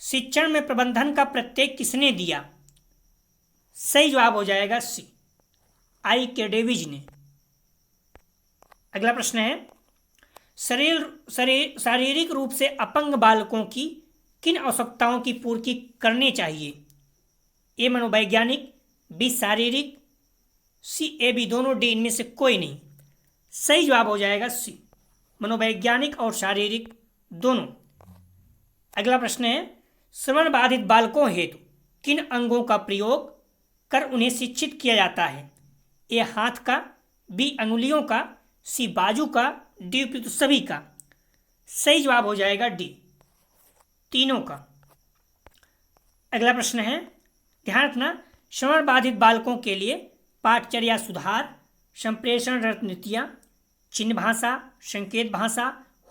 शिक्षण में प्रबंधन का प्रत्यय किसने दिया? सही जवाब हो जाएगा सी, आई के डेविज ने। अगला प्रश्न है, शारीरिक रूप से अपंग बालकों की किन आवश्यकताओं की पूर्ति करनी चाहिए? ए मनोवैज्ञानिक, बी शारीरिक, सी ए बी दोनों, डी इनमें से कोई नहीं। सही जवाब हो जाएगा सी, मनोवैज्ञानिक और शारीरिक दोनों। अगला प्रश्न है, श्रवण बाधित बालकों हेतु किन अंगों का प्रयोग कर उन्हें शिक्षित किया जाता है? ए हाथ का, बी अंगुलियों का, सी बाजू का, डी उपयुक्त सभी का। सही जवाब हो जाएगा डी, तीनों का। अगला प्रश्न है, ध्यान रखना, श्रवण बाधित बालकों के लिए पाठचर्या सुधार, संप्रेषण रणनीतियाँ, चिन्ह भाषा, संकेत भाषा,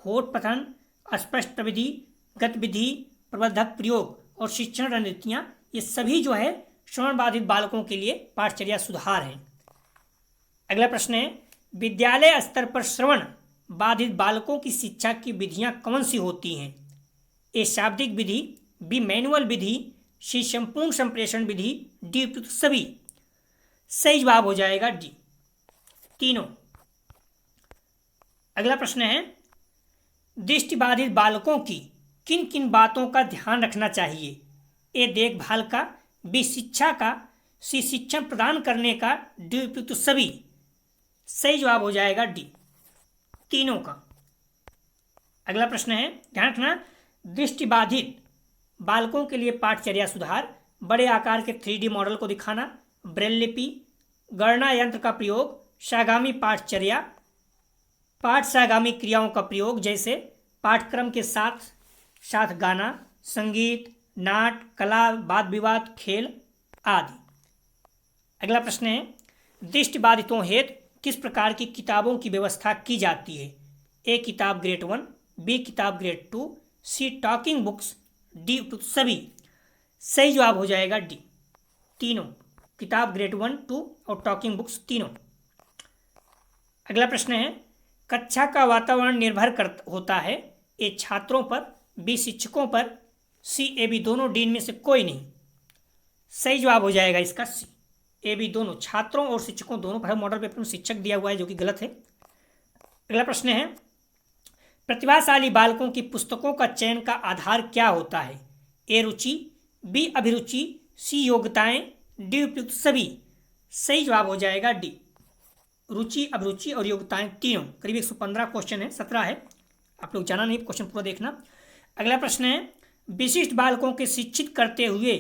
होठ पठन, अस्पष्ट विधि, गतिविधि, प्रवर्धक प्रयोग और शिक्षण रणनीतियाँ, ये सभी जो है श्रवण बाधित बालकों के लिए पाठचर्या सुधार है। अगला प्रश्न है, विद्यालय स्तर पर श्रवण बाधित बालकों की शिक्षा की विधियाँ कौन सी होती हैं? ए शाब्दिक विधि, बी मैनुअल विधि, सी संपूर्ण संप्रेषण विधि, डी उपयुक्त सभी। सही जवाब हो जाएगा डी, तीनों। अगला प्रश्न है, दृष्टिबाधित बालकों की किन किन बातों का ध्यान रखना चाहिए? ए देखभाल का, बी शिक्षा का, सी शिक्षण प्रदान करने का, डी उपयुक्त सभी। सही जवाब हो जाएगा डी, तीनों का। अगला प्रश्न है, ध्यान रखना, दृष्टिबाधित बालकों के लिए पाठचर्या सुधार, बड़े आकार के 3D मॉडल को दिखाना, ब्रेल लिपि, गणना यंत्र का प्रयोग, सागामी पाठचर्या, पाठ सागामी क्रियाओं का प्रयोग जैसे पाठ्यक्रम के साथ साथ गाना, संगीत, नाट, कला, वाद विवाद, खेल आदि। अगला प्रश्न है, दृष्टिबाधितों हेतु किस प्रकार की किताबों की व्यवस्था की जाती है? ए किताब ग्रेड 1, बी किताब grade 2, see talking books, D उपयुक्त सभी। सही जवाब हो जाएगा डी, तीनों, किताब ग्रेड 1, 2 और टॉकिंग बुक्स तीनों। अगला प्रश्न है, कक्षा का वातावरण निर्भर होता है ए छात्रों पर, बी शिक्षकों पर, सी ए बी दोनों, डी इनमें से कोई नहीं। सही जवाब हो जाएगा इसका सी, ए बी दोनों, छात्रों और शिक्षकों दोनों पर। मॉडल पेपर में शिक्षक दिया हुआ है जो कि गलत है। अगला प्रश्न है, प्रतिभाशाली बालकों की पुस्तकों का चयन का आधार क्या होता है? ए रुचि, बी अभिरुचि, सी योग्यताएं, डी उपयुक्त सभी। सही जवाब हो जाएगा डी, रुचि, अभिरुचि और योग्यताएं तीनों। करीब 115 क्वेश्चन है, 17 है, आप लोग जाना नहीं, क्वेश्चन पूरा देखना। अगला प्रश्न है, विशिष्ट बालकों के शिक्षित करते हुए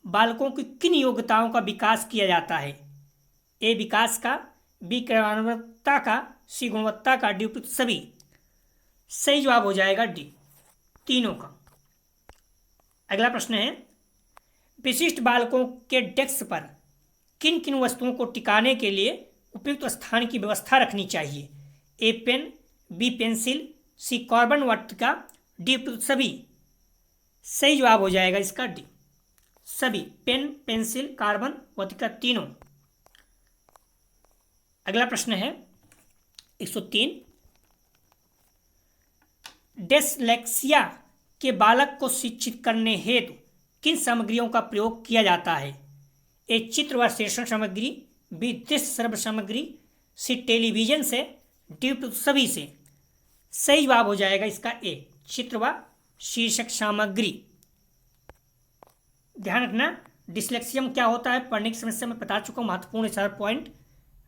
बालकों की किन योग्यताओं का विकास किया जाता है? ए विकास का, बी क्रियान्वयता का, सी गुणवत्ता का, डी उपयुक्त सभी। सही जवाब हो जाएगा डी, तीनों का। अगला प्रश्न है, विशिष्ट बालकों के डेस्क पर किन किन वस्तुओं को टिकाने के लिए उपयुक्त स्थान की व्यवस्था रखनी चाहिए? ए पेन, बी पेंसिल, सी कार्बन वर्तिका, डी उपयुक्त सभी। सही जवाब हो जाएगा इसका डी, सभी, पेन, पेंसिल, कार्बन वर्तिका तीनों। अगला प्रश्न है 103, डिसलेक्सिया के बालक को शिक्षित करने हेतु किन सामग्रियों का प्रयोग किया जाता है? ए चित्र व शीर्षण सामग्री, बी दृश्य श्रव्य सामग्री, सी टेलीविजन से, डी उपयुक्त सभी से। सही जवाब हो जाएगा इसका ए, चित्र व शीर्षक सामग्री। ध्यान रखना, डिसलेक्सियम क्या होता है पढ़ने की समस्या में बता चुका हूँ, महत्वपूर्ण 4 पॉइंट।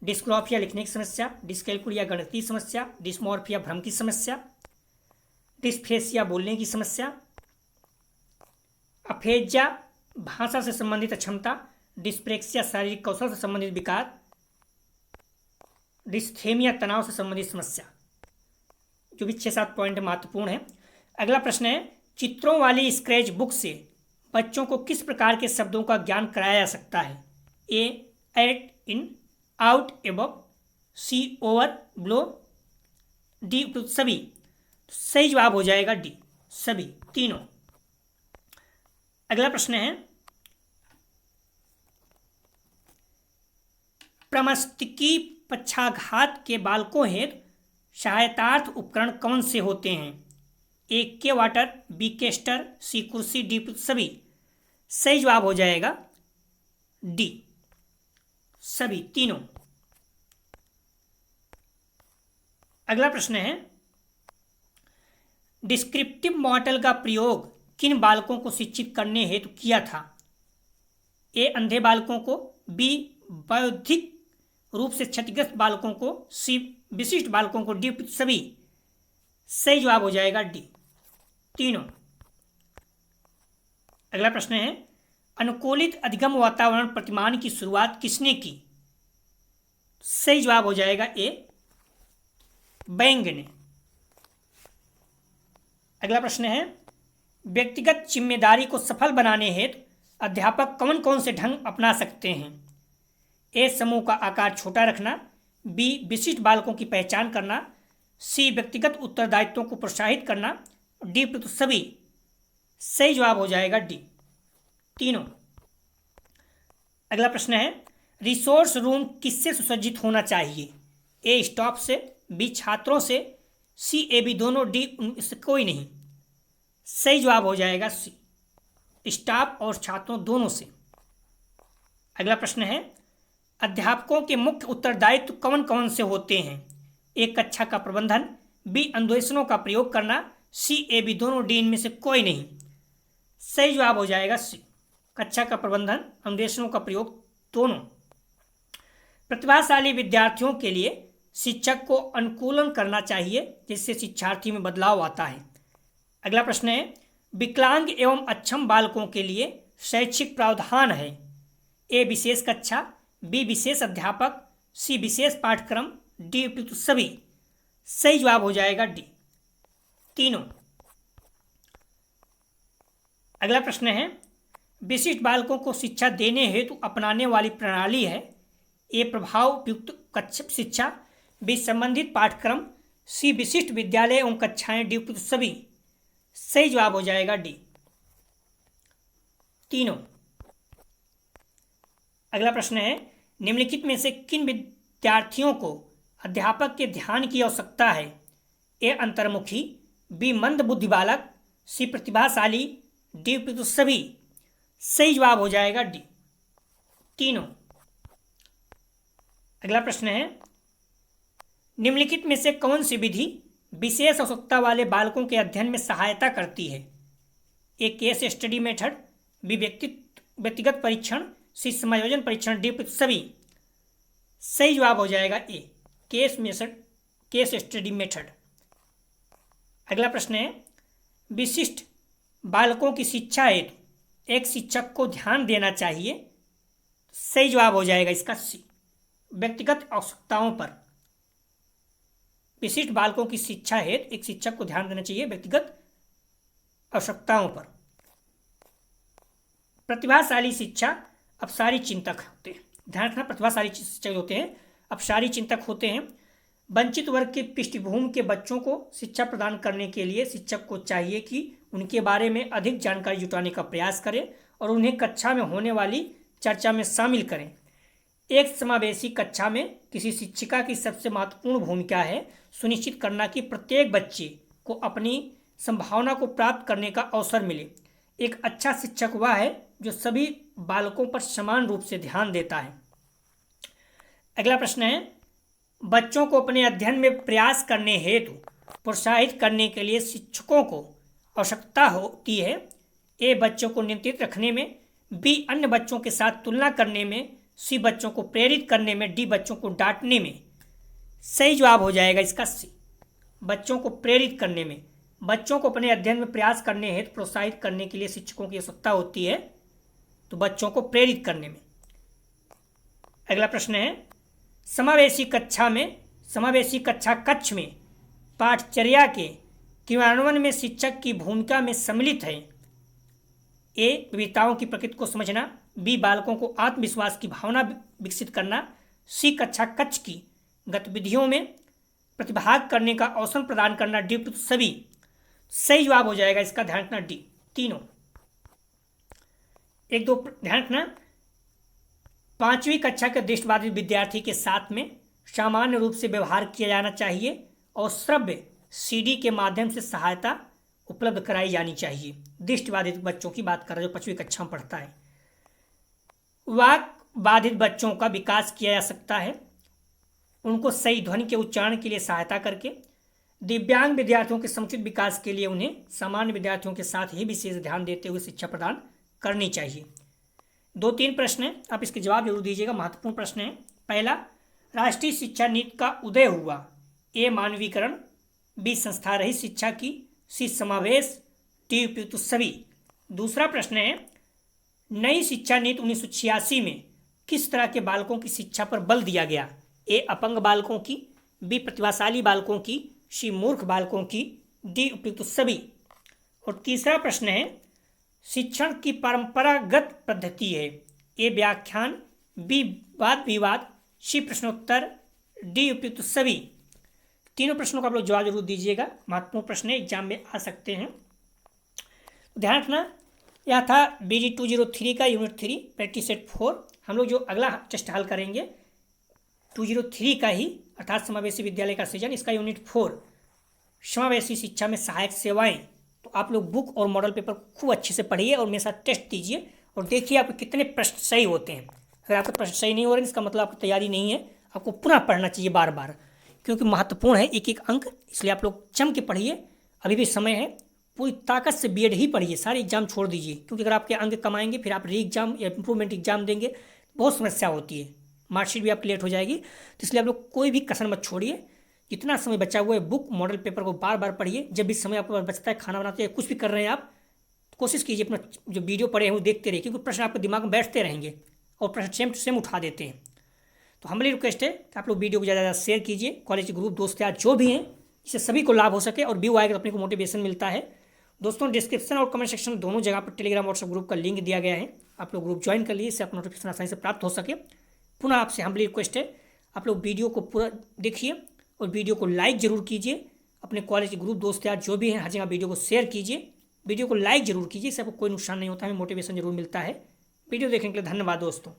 डिस्ग्राफिया लिखने की समस्या, डिस्कैलकुलिया गणितीय समस्या, डिस्मॉर्फिया भ्रम की समस्या, डिस्फेसिया बोलने की समस्या, अफेजिया भाषा से संबंधित अक्षमता, डिस्प्रेक्सिया शारीरिक कौशल से संबंधित विकार, डिस्थेमिया तनाव से संबंधित समस्या, जो भी 6-7 पॉइंट महत्वपूर्ण है। अगला प्रश्न है, चित्रों वाली स्क्रैच बुक से बच्चों को किस प्रकार के शब्दों का ज्ञान कराया जा सकता है? ए एट, इन, आउट, एबव, सी ओवर, ब्लो, डी उपयुक्त सभी। सही जवाब हो जाएगा डी, सभी, तीनों। अगला प्रश्न है, प्रमस्तिष्की पक्षाघात के बालकों हेतु सहायतार्थ उपकरण कौन से होते हैं? ए के वाटर, बी केस्टर, सी कुर्सी, डी सभी। सही जवाब हो जाएगा डी, सभी, तीनों। अगला प्रश्न है, डिस्क्रिप्टिव मॉडल का प्रयोग किन बालकों को शिक्षित करने हेतु किया था? ए अंधे बालकों को, बी बौद्धिक रूप से क्षतिग्रस्त बालकों को, सी विशिष्ट बालकों को, डी सभी। सही जवाब हो जाएगा डी, तीनों। अगला प्रश्न है, अनुकूलित अधिगम वातावरण प्रतिमान की शुरुआत किसने की? सही जवाब हो जाएगा ए, बैंगनी। अगला प्रश्न है, व्यक्तिगत जिम्मेदारी को सफल बनाने हेतु अध्यापक कौन कौन से ढंग अपना सकते हैं? ए, समूह का आकार छोटा रखना, बी, विशिष्ट बालकों की पहचान करना, सी, व्यक्तिगत उत्तरदायित्वों को प्रोत्साहित करना, डी, प्रति सभी। सही जवाब हो जाएगा डी, तीनों। अगला प्रश्न है, रिसोर्स रूम किससे सुसज्जित होना चाहिए? ए, स्टाफ से, बी, छात्रों से, सी, ए, बी दोनों, डी, इससे कोई नहीं। सही जवाब हो जाएगा सी, स्टाफ और छात्रों दोनों से। अगला प्रश्न है, अध्यापकों के मुख्य उत्तरदायित्व कौन कौन से होते हैं? ए, कक्षा का प्रबंधन, बी, अन्वेषणों का प्रयोग करना, सी, ए, बी दोनों, डी इनमें से कोई नहीं। सही जवाब हो जाएगा सी, कक्षा का प्रबंधन, अन्वेषणों का प्रयोग दोनों। प्रतिभाशाली विद्यार्थियों के लिए शिक्षक को अनुकूलन करना चाहिए जिससे शिक्षार्थी में बदलाव आता है। अगला प्रश्न है, विकलांग एवं अक्षम बालकों के लिए शैक्षिक प्रावधान है? ए, विशेष कक्षा, बी, विशेष अध्यापक, सी, विशेष पाठ्यक्रम, डी, उपयुक्त सभी। सही जवाब हो जाएगा डी, तीनों। अगला प्रश्न है, विशिष्ट बालकों को शिक्षा देने हेतु अपनाने वाली प्रणाली है? ए, प्रभाव उपयुक्त शिक्षा, बी, संबंधित पाठ्यक्रम, सी, विशिष्ट विद्यालय एवं कक्षाएं, डी, उपयुक्त सभी। सही जवाब हो जाएगा डी, तीनों। अगला प्रश्न है, निम्नलिखित में से किन विद्यार्थियों को अध्यापक के ध्यान की आवश्यकता है? ए, अंतर्मुखी, बी, मंद बुद्धि बालक, सी, प्रतिभाशाली, डी, उपयुक्त सभी। सही जवाब हो जाएगा डी, तीनों। अगला प्रश्न है, निम्नलिखित में से कौन सी विधि विशेष आवश्यकता वाले बालकों के अध्ययन में सहायता करती है? ए, केस स्टडी मेथड, बी, व्यक्तिगत परीक्षण, सी, समायोजन परीक्षण, डी, सभी। सही जवाब हो जाएगा ए, केस स्टडी मेथड। अगला प्रश्न है, विशिष्ट बालकों की शिक्षा हेतु एक शिक्षक को ध्यान देना चाहिए। सही जवाब हो जाएगा इसका सी, व्यक्तिगत आवश्यकताओं पर। विशिष्ट बालकों की शिक्षा हेतु एक शिक्षक को ध्यान देना चाहिए व्यक्तिगत आवश्यकताओं पर। प्रतिभाशाली शिक्षा अपसारी चिंतक होते हैं। ध्यान रखना, प्रतिभाशाली शिक्षक होते हैं अपसारी चिंतक होते हैं। वंचित वर्ग की पृष्ठभूमि के बच्चों को शिक्षा प्रदान करने के लिए शिक्षक को चाहिए कि उनके बारे में अधिक जानकारी जुटाने का प्रयास करें और उन्हें कक्षा में होने वाली चर्चा में शामिल करें। एक समावेशी कक्षा में किसी शिक्षिका की सबसे महत्वपूर्ण भूमिका है सुनिश्चित करना कि प्रत्येक बच्चे को अपनी संभावना को प्राप्त करने का अवसर मिले। एक अच्छा शिक्षक वह है जो सभी बालकों पर समान रूप से ध्यान देता है। अगला प्रश्न है, बच्चों को अपने अध्ययन में प्रयास करने हेतु प्रोत्साहित करने के लिए शिक्षकों को आवश्यकता होती है? ए, बच्चों को नियंत्रित रखने में, बी, अन्य बच्चों के साथ तुलना करने में, सी, बच्चों को प्रेरित करने में, डी, बच्चों को डांटने में। सही जवाब हो जाएगा इसका सी, बच्चों को प्रेरित करने में। बच्चों को अपने अध्ययन में प्रयास करने हेतु प्रोत्साहित करने के लिए शिक्षकों की आवश्यकता होती है, तो बच्चों को प्रेरित करने में। अगला प्रश्न है, समावेशी कक्षा कक्ष में पाठचर्या के क्रियान्वयन में शिक्षक की भूमिका में सम्मिलित है? ए, विविधताओं की प्रकृति को समझना, बी, बालकों को आत्मविश्वास की भावना विकसित करना, सी, कक्षा कक्ष की गतिविधियों में प्रतिभाग करने का अवसर प्रदान करना, डी, सभी। सही जवाब हो जाएगा इसका, ध्यान रखना, डी, तीनों। एक दो ध्यान रखना, 5वीं कक्षा के दृष्टिबाधित विद्यार्थी के साथ में सामान्य रूप से व्यवहार किया जाना चाहिए और श्रव्य सीडी के माध्यम से सहायता उपलब्ध कराई जानी चाहिए। दृष्टिबाधित बच्चों की बात कर रहे जो 5वीं कक्षा में पढ़ता है। वाक बाधित बच्चों का विकास किया जा सकता है उनको सही ध्वनि के उच्चारण के लिए सहायता करके। दिव्यांग विद्यार्थियों के समुचित विकास के लिए उन्हें सामान्य विद्यार्थियों के साथ ही विशेष ध्यान देते हुए शिक्षा प्रदान करनी चाहिए। 2-3 प्रश्न हैं, आप इसके जवाब जरूर दीजिएगा, महत्वपूर्ण प्रश्न है। पहला, राष्ट्रीय शिक्षा नीति का उदय हुआ? ए, मानवीकरण, बी, संस्था रहित शिक्षा की, सी, समावेश, डी, उपयुक्त सभी। दूसरा प्रश्न है, नई शिक्षा नीति 1986 में किस तरह के बालकों की शिक्षा पर बल दिया गया? ए अपंग बालकों की, बी प्रतिभाशाली बालकों की, सी मूर्ख बालकों की, डी उपयुक्त सभी। और तीसरा प्रश्न है, शिक्षण की परंपरागत पद्धति है, ए व्याख्यान, बी वाद विवाद, सी प्रश्नोत्तर, डी उपयुक्त सभी। तीनों प्रश्नों का आप लोग जवाब जरूर दीजिएगा, महत्वपूर्ण प्रश्न एग्जाम में आ सकते हैं। तो ध्यान रखना, यह था BG 203 का यूनिट 3 प्रैक्टिस सेट 4। हम लोग जो अगला टेस्ट हल करेंगे 203 का ही, अर्थात समावेशी विद्यालय का सृजन, इसका यूनिट 4 समावेशी शिक्षा में सहायक सेवाएं। तो आप लोग बुक और मॉडल पेपर खूब अच्छे से पढ़िए और मेरे साथ टेस्ट दीजिए और देखिए आपके कितने प्रश्न सही होते हैं। अगर आपके प्रश्न सही नहीं हो रहे हैं इसका मतलब आपकी तैयारी नहीं है, आपको पुनः पढ़ना चाहिए बार बार, क्योंकि महत्वपूर्ण है एक एक अंक, इसलिए आप लोग जम के पढ़िए, अभी भी समय है। पूरी ताकत से बीएड ही पढ़िए, सारे एग्जाम छोड़ दीजिए, क्योंकि अगर आपके अंक कमाएंगे फिर आप री एग्जाम या इंप्रूवमेंट एग्जाम देंगे, बहुत समस्या होती है, मार्कशीट भी आपकी लेट हो जाएगी। तो इसलिए आप लोग कोई भी कसर मत छोड़िए, जितना समय बचा हुआ है बुक मॉडल पेपर को बार बार पढ़िए। जब भी समय आपके पास बचता है, खाना बनाते हैं, कुछ भी कर रहे हैं आप, कोशिश कीजिए अपना जो वीडियो पढ़े हैं वो देखते रहिए, क्योंकि प्रश्न आपके दिमाग में बैठते रहेंगे और प्रश्न सेम टू सेम उठा देते हैं। तो हमारी रिक्वेस्ट है कि आप लोग वीडियो को ज़्यादा ज़्यादा शेयर कीजिए, कॉलेज के ग्रुप दोस्त यार जो भी हैं, इससे सभी को लाभ हो सके और व्यू आएगा तो अपने को मोटिवेशन मिलता है। दोस्तों डिस्क्रिप्शन और कमेंट सेक्शन दोनों जगह पर टेलीग्राम व्हाट्सएप ग्रुप का लिंक दिया गया है, आप लोग ग्रुप ज्वाइन कर लीजिए, इससे आपको नोटिफिकेशन आसानी से प्राप्त हो सके। पुनः आपसे हमारी रिक्वेस्ट है, आप लोग वीडियो को पूरा देखिए और वीडियो को लाइक जरूर कीजिए, अपने कॉलेज के ग्रुप दोस्त यार जो भी हैं हर जगह वीडियो को शेयर कीजिए, वीडियो को लाइक जरूर कीजिए, इससे आपको कोई नुकसान नहीं होता है, हमें मोटिवेशन जरूर मिलता है। वीडियो देखने के लिए धन्यवाद दोस्तों।